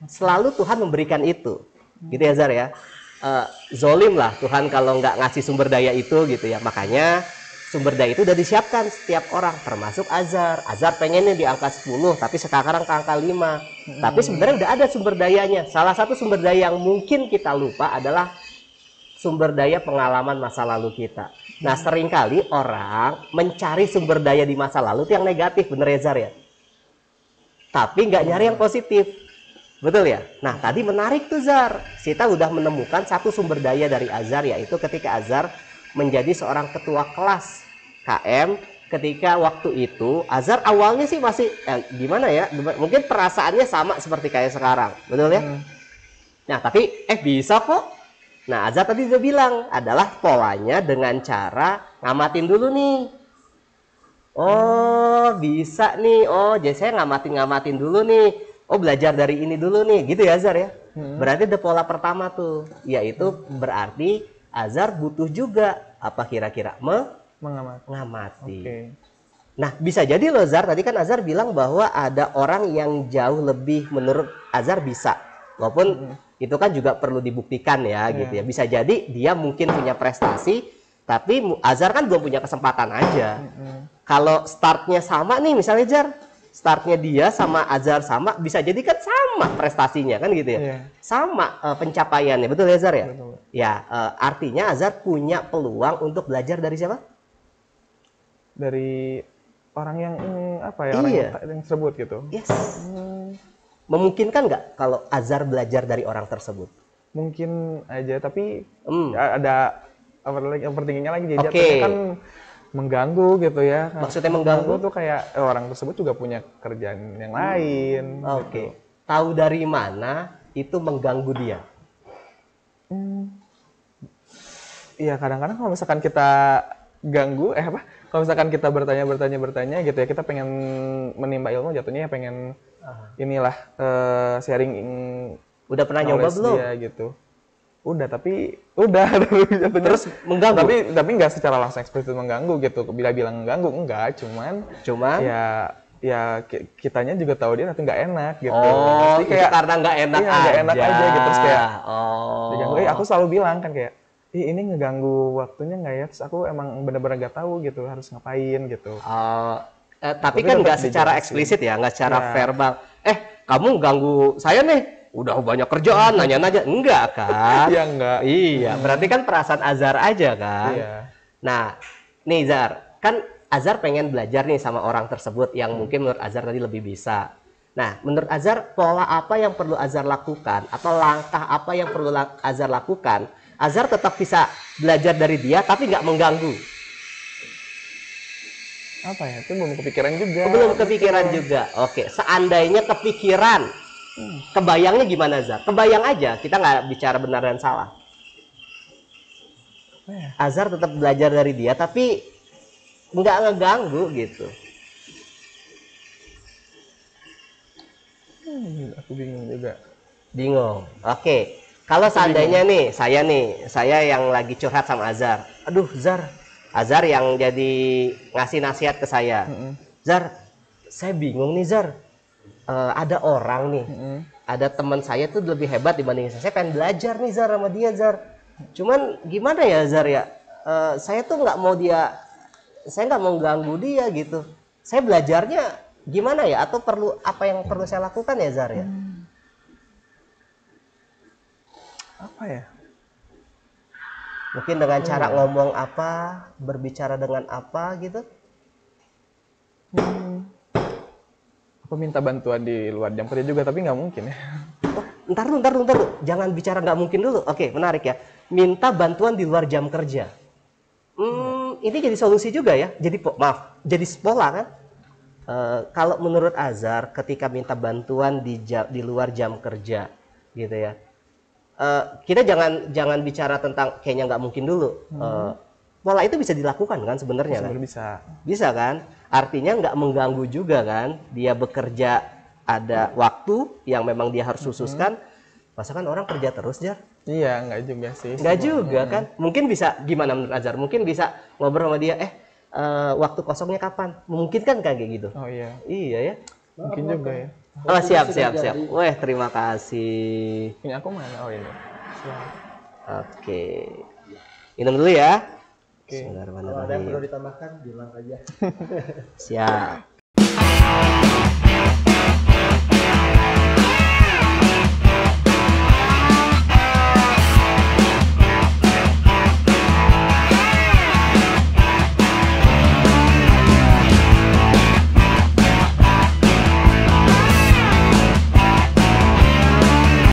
Selalu Tuhan memberikan itu, gitu ya Zar ya. Zolim lah Tuhan kalau nggak ngasih sumber daya itu gitu ya. Makanya sumber daya itu udah disiapkan setiap orang, termasuk Azhar. Azhar pengennya di angka 10, tapi sekarang ke angka 5. Tapi sebenarnya udah ada sumber dayanya. Salah satu sumber daya yang mungkin kita lupa adalah sumber daya pengalaman masa lalu kita. Nah, seringkali orang mencari sumber daya di masa lalu itu yang negatif, bener ya Zar ya? Tapi nggak nyari yang positif. Betul ya? Nah, tadi menarik tuh Zar. Kita udah menemukan satu sumber daya dari Azhar, yaitu ketika Azhar menjadi seorang ketua kelas KM. Ketika waktu itu Azhar awalnya sih masih gimana ya? Mungkin perasaannya sama seperti kayak sekarang. Betul ya? Nah, tapi bisa kok. Nah, Azhar tadi udah bilang adalah polanya dengan cara ngamatin dulu nih. Oh, bisa nih. Oh, jadi saya ngamatin dulu nih. Oh, belajar dari ini dulu nih. Gitu ya, Azhar ya? Berarti ada pola pertama tuh. Yaitu berarti Azhar butuh juga apa kira-kira? Mengamati. Okay. Nah, bisa jadi loh, Azhar. Tadi kan Azhar bilang bahwa ada orang yang jauh lebih menurut Azhar bisa. Walaupun itu kan juga perlu dibuktikan ya, gitu ya. Bisa jadi dia mungkin punya prestasi, tapi Azhar kan belum punya kesempatan aja. Kalau startnya sama nih, misalnya Jar, startnya dia sama Azhar sama, bisa jadi kan sama prestasinya kan gitu ya, sama pencapaiannya, betul ya Azhar ya? Betul. Ya, artinya Azhar punya peluang untuk belajar dari siapa? Dari orang yang apa ya, orang yang tersebut gitu. Yes. Memungkinkan nggak kalau Azhar belajar dari orang tersebut? Mungkin aja, tapi ada overthinkingnya lagi, jadi kan mengganggu gitu ya. Maksudnya mengganggu tuh kayak orang tersebut juga punya kerjaan yang lain. Oke. Tahu dari mana itu mengganggu dia? Iya, kadang-kadang kalau misalkan kita ganggu, kalau misalkan kita bertanya gitu ya, kita pengen menimba ilmu, jatuhnya ya pengen inilah sharing. Udah pernah nyoba belum? Dia, gitu. Udah, tapi udah terus mengganggu. Tapi nggak secara langsung eksplisit mengganggu gitu. Bila bilang mengganggu enggak, cuman ya kitanya juga tahu dia tapi nggak enak gitu. Oh, kayak karena nggak enak aja. Nggak enak aja gitu, terus kayak diganggu. Aku selalu bilang kan kayak, ini ngeganggu waktunya nggak ya? Terus aku emang bener-bener nggak tahu gitu harus ngapain gitu. Tapi kan nggak secara eksplisit ya, nggak secara verbal. Kamu ganggu saya nih. Udah banyak kerjaan, nanya-nanya. Enggak kan? Iya, enggak. Iya, berarti kan perasaan Azhar aja kan? Iya. Nah, nih Zar, kan Azhar pengen belajar nih sama orang tersebut yang mungkin menurut Azhar tadi lebih bisa. Nah, menurut Azhar, pola apa yang perlu Azhar lakukan? Atau langkah apa yang perlu Azhar lakukan? Azhar tetap bisa belajar dari dia, tapi nggak mengganggu. Apa ya? Itu belum kepikiran juga. Belum kepikiran juga. Oke, seandainya kepikiran, kebayangnya gimana Azhar? Kebayang aja, kita nggak bicara benar dan salah. Azhar tetap belajar dari dia, tapi nggak ngeganggu gitu. Aku bingung juga. Bingung. Oke, kalau seandainya nih, saya yang lagi curhat sama Azhar. Aduh, Azhar yang jadi ngasih nasihat ke saya. Zar, saya bingung nih Zar. Ada orang nih, ada teman saya tuh lebih hebat dibanding saya. Saya pengen belajar nih Zar sama dia Zar. Cuman gimana ya Zar ya? Saya tuh nggak mau saya nggak mau ganggu dia gitu. Saya belajarnya gimana ya? Atau apa yang perlu saya lakukan ya Zar ya? Apa ya? Mungkin dengan cara ngomong apa, berbicara dengan apa gitu. Aku minta bantuan di luar jam kerja juga, tapi nggak mungkin ya. Ntar dulu. Jangan bicara nggak mungkin dulu. Oke, menarik ya. Minta bantuan di luar jam kerja. Ini jadi solusi juga ya. Jadi pola kan. Kalau menurut Azhar, ketika minta bantuan di luar jam kerja, gitu ya. Kita jangan bicara tentang kayaknya nggak mungkin dulu. Pola itu bisa dilakukan kan sebenarnya kan? Bisa kan? Artinya nggak mengganggu juga kan? Dia bekerja ada waktu yang memang dia harus khususkan. Masa kan orang kerja terus Jar? Iya, nggak juga sih. Nggak juga kan? Mungkin bisa gimana menurut Azhar? Mungkin bisa ngobrol sama dia. Waktu kosongnya kapan? Mungkin kan kayak gitu? Oh iya. Iya ya. Mungkin juga ya. Oh, siap, siap, siap. Weh, terima kasih. Punya aku mana? Oh ini. Oke. Minum dulu ya. Oke. Kalau ada yang perlu ditambahkan bilang aja. Siap.